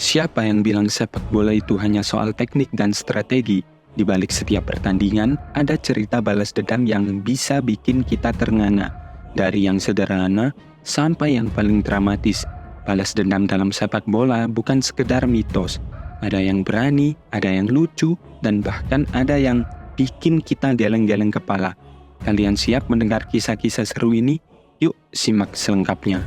Siapa yang bilang sepak bola itu hanya soal teknik dan strategi? Di balik setiap pertandingan, ada cerita balas dendam yang bisa bikin kita ternganga. Dari yang sederhana sampai yang paling dramatis. Balas dendam dalam sepak bola bukan sekedar mitos. Ada yang berani, ada yang lucu, dan bahkan ada yang bikin kita geleng-geleng kepala. Kalian siap mendengar kisah-kisah seru ini? Yuk simak selengkapnya.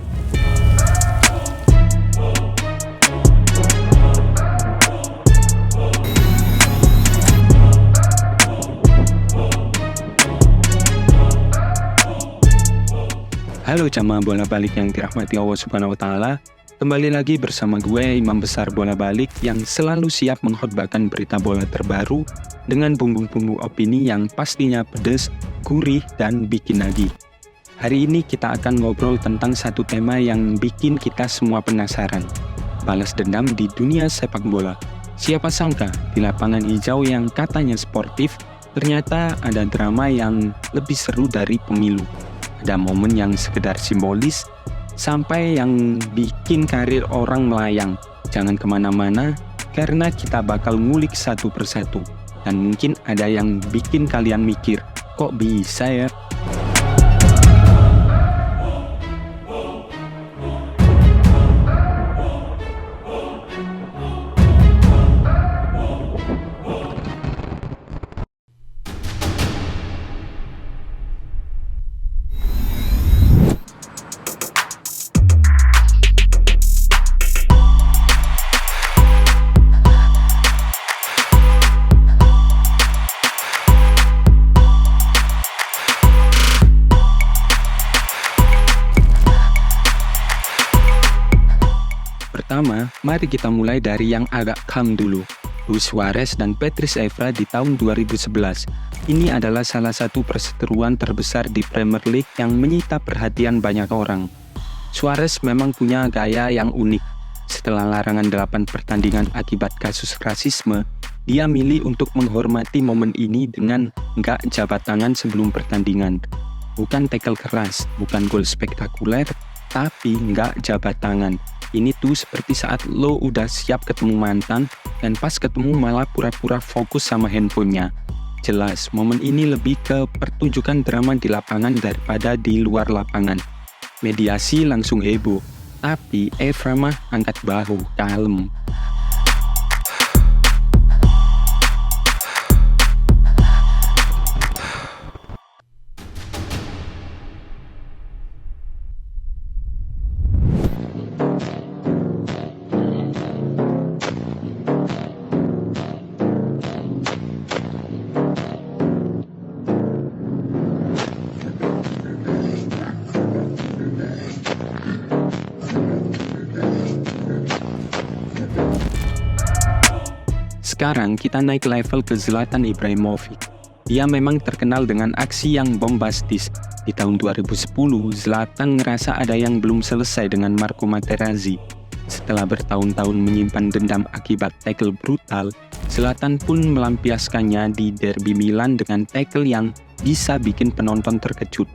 Halo jamaah bola balik yang dirahmati Allah Subhanahu wa Ta'ala. Kembali lagi bersama gue, Imam Besar Bola Balik, yang selalu siap mengkhotbahkan berita bola terbaru dengan bumbu-bumbu opini yang pastinya pedas, gurih, dan bikin nagih. Hari ini kita akan ngobrol tentang satu tema yang bikin kita semua penasaran. Balas dendam di dunia sepak bola. Siapa sangka di lapangan hijau yang katanya sportif, ternyata ada drama yang lebih seru dari pemilu. Ada momen yang sekedar simbolis, sampai yang bikin karir orang melayang. Jangan kemana-mana, karena kita bakal ngulik satu persatu. Dan mungkin ada yang bikin kalian mikir, kok bisa ya? Pertama, mari kita mulai dari yang agak calm dulu. Luis Suarez dan Patrice Evra di tahun 2011. Ini adalah salah satu perseteruan terbesar di Premier League yang menyita perhatian banyak orang. Suarez memang punya gaya yang unik. Setelah larangan 8 pertandingan akibat kasus rasisme, dia milih untuk menghormati momen ini dengan nggak jabat tangan sebelum pertandingan. Bukan tackle keras, bukan gol spektakuler, tapi nggak jabat tangan. Ini tuh seperti saat lo udah siap ketemu mantan, dan pas ketemu malah pura-pura fokus sama handphonenya. Jelas, momen ini lebih ke pertunjukan drama di lapangan daripada di luar lapangan. Mediasi langsung heboh, tapi Evra mah angkat bahu, kalem. Sekarang kita naik level ke Zlatan Ibrahimovic. Dia memang terkenal dengan aksi yang bombastis. Di tahun 2010, Zlatan ngerasa ada yang belum selesai dengan Marco Materazzi. Setelah bertahun-tahun menyimpan dendam akibat tackle brutal, Zlatan pun melampiaskannya di Derby Milan dengan tackle yang bisa bikin penonton terkejut.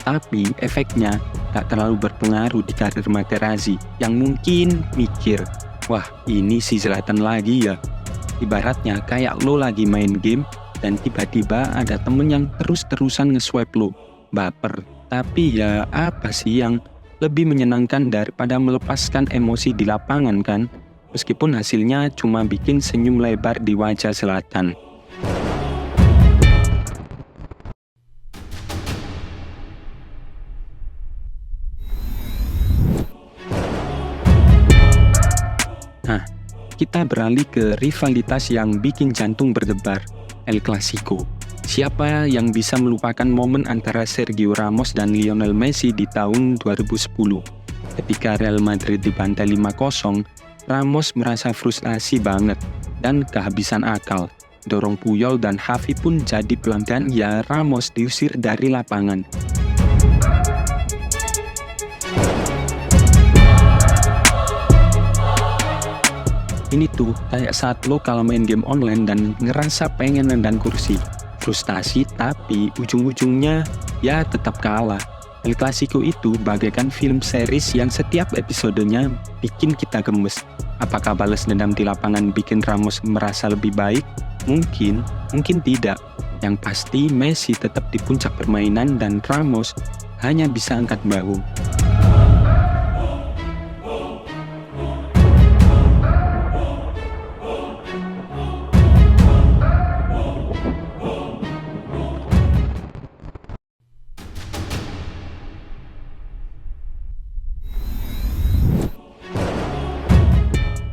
Tapi efeknya tak terlalu berpengaruh di karir Materazzi yang mungkin mikir, wah ini si Zlatan lagi ya. Ibaratnya kayak lo lagi main game dan tiba-tiba ada temen yang terus-terusan nge-swipe lo. Baper, tapi ya apa sih yang lebih menyenangkan daripada melepaskan emosi di lapangan kan? Meskipun hasilnya cuma bikin senyum lebar di wajah Zlatan. Nah, kita beralih ke rivalitas yang bikin jantung berdebar, El Clasico. Siapa yang bisa melupakan momen antara Sergio Ramos dan Lionel Messi di tahun 2010? Ketika Real Madrid dibantai 5-0, Ramos merasa frustasi banget dan kehabisan akal. dorong Puyol dan Xavi pun jadi pelanggan ya Ramos diusir dari lapangan. Ini tuh kayak saat lo kalau main game online dan ngerasa pengen nendang kursi. Frustasi tapi ujung-ujungnya ya tetap kalah. El Clasico itu bagaikan film series yang setiap episodenya bikin kita gemes. Apakah balas dendam di lapangan bikin Ramos merasa lebih baik? Mungkin tidak. Yang pasti Messi tetap di puncak permainan dan Ramos hanya bisa angkat bahu.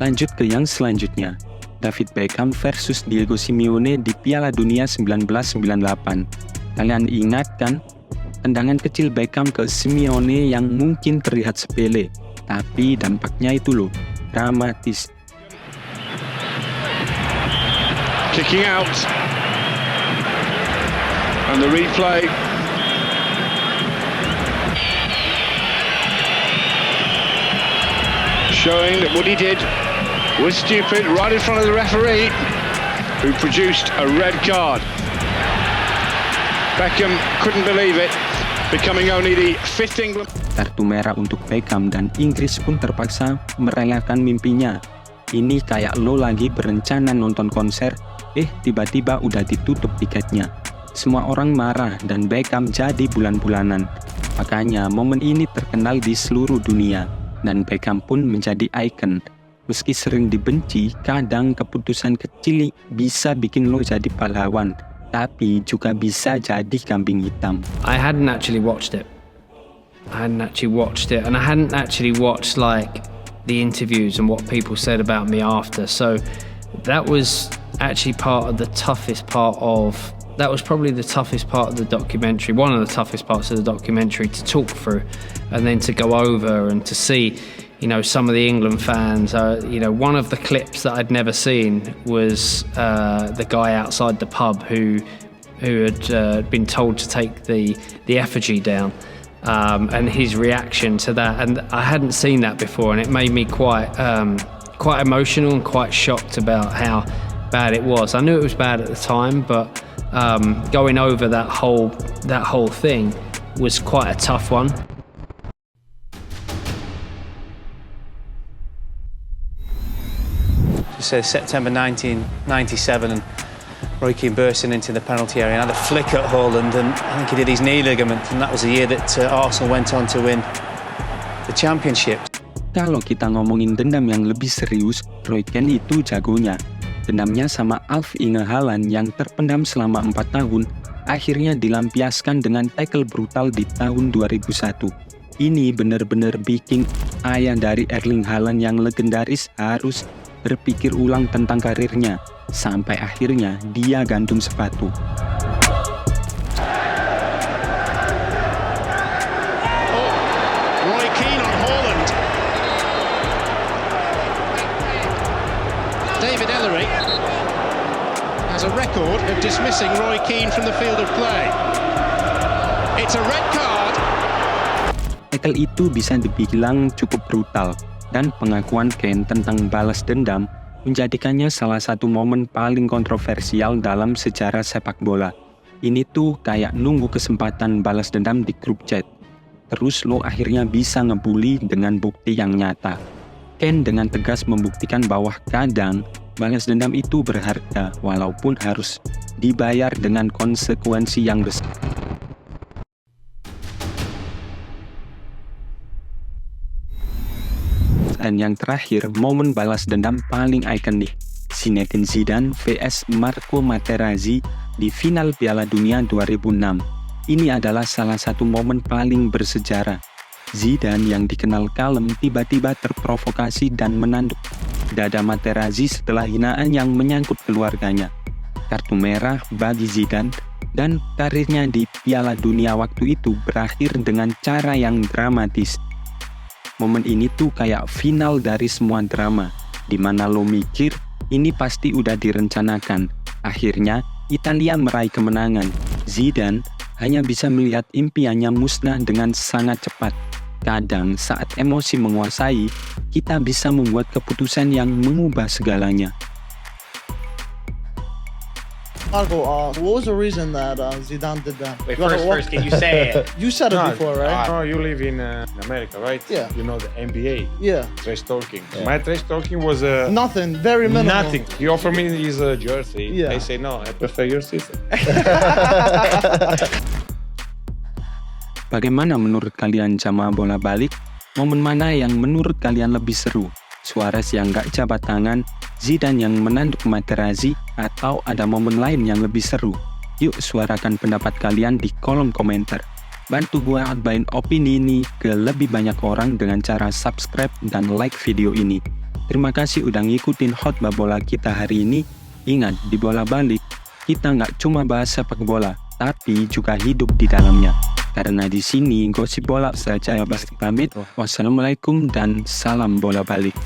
Lanjut ke yang selanjutnya, David Beckham versus Diego Simeone di Piala Dunia 1998. Kalian ingat kan? Tendangan kecil Beckham ke Simeone yang mungkin terlihat sepele, tapi dampaknya itu loh, dramatis. Kicking out. And the replay. Showing that what he did was stupid right in front of the referee, who produced a red card. Beckham couldn't believe it, becoming only the 5th England. Kartu merah untuk Beckham dan Inggris pun terpaksa merelakan mimpinya. Ini kayak lo lagi berencana nonton konser, tiba-tiba udah ditutup tiketnya. Semua orang marah dan Beckham jadi bulan-bulanan. Makanya momen ini terkenal di seluruh dunia dan Beckham pun menjadi ikon. Meski sering dibenci, kadang keputusan kecil bisa bikin lo jadi pahlawan, tapi juga bisa jadi kambing hitam. I hadn't actually watched it, and I hadn't actually watched like the interviews and what people said about me after. So that was actually that was probably the toughest part of the documentary, one of the toughest parts of the documentary to talk through, and then to go over and to see, some of the England fans. One of the clips that I'd never seen was the guy outside the pub who had been told to take the effigy down, and his reaction to that. And I hadn't seen that before, and it made me quite emotional and quite shocked about how bad it was. I knew it was bad at the time, but going over that whole thing was quite a tough one. So September 1997, and Roy Keane bursting into the penalty area and had a flick at Haaland, and I think he did his knee ligament, and that was the year that Arsenal went on to win the championship. Kalau kita ngomongin dendam yang lebih serius, Roy Keane itu jagonya. Dendamnya sama Alf Inge Haaland yang terpendam selama 4 tahun, akhirnya dilampiaskan dengan tackle brutal di tahun 2001. Ini benar-benar bikin ayah dari Erling Haaland yang legendaris harus berpikir ulang tentang karirnya, sampai akhirnya dia gantung sepatu. Roy Keane on Haaland. David Ellery has a record of dismissing Roy Keane from the field of play. It's a red card. Tackle itu bisa dibilang cukup brutal, dan pengakuan Keane tentang balas dendam menjadikannya salah satu momen paling kontroversial dalam sejarah sepak bola. Ini tuh kayak nunggu kesempatan balas dendam di grup chat. Terus lo akhirnya bisa ngebully dengan bukti yang nyata. Keane dengan tegas membuktikan bahwa kadang balas dendam itu berharga walaupun harus dibayar dengan konsekuensi yang besar. Dan yang terakhir, momen balas dendam paling ikonik, Zinedine Zidane vs Marco Materazzi di final Piala Dunia 2006. Ini adalah salah satu momen paling bersejarah. Zidane yang dikenal kalem tiba-tiba terprovokasi dan menanduk dada Materazzi setelah hinaan yang menyangkut keluarganya. Kartu merah bagi Zidane, dan karirnya di Piala Dunia waktu itu berakhir dengan cara yang dramatis. Momen ini tuh kayak final dari semua drama, dimana lo mikir ini pasti udah direncanakan, Akhirnya, Italia meraih kemenangan. Zidane hanya bisa melihat impiannya musnah dengan sangat cepat. Kadang saat emosi menguasai, kita bisa membuat keputusan yang mengubah segalanya. Marco, what was the reason that Zidane did that? Wait, You wanna first, can you say it? You said it before, right? No, you live in America, right? Yeah. You know the NBA, Yeah. trash talking. My trash talking was Nothing. Very minimal. nothing. He offered me his jersey. Yeah. I say no, I prefer your sister. Bagaimana menurut kalian jamaah bola balik? Momen mana yang menurut kalian lebih seru? Suarez yang gak jabat tangan, Zidane yang menanduk Materazzi, atau ada momen lain yang lebih seru? Yuk suarakan pendapat kalian di kolom komentar. Bantu gue outbain opini ini ke lebih banyak orang dengan cara subscribe dan like video ini. Terima kasih udah ngikutin khotbah bola kita hari ini. Ingat, di bola balik, kita nggak cuma bahas sepak bola, tapi juga hidup di dalamnya. Karena di sini gosip bola saja ya pamit. Wassalamualaikum dan salam bola balik.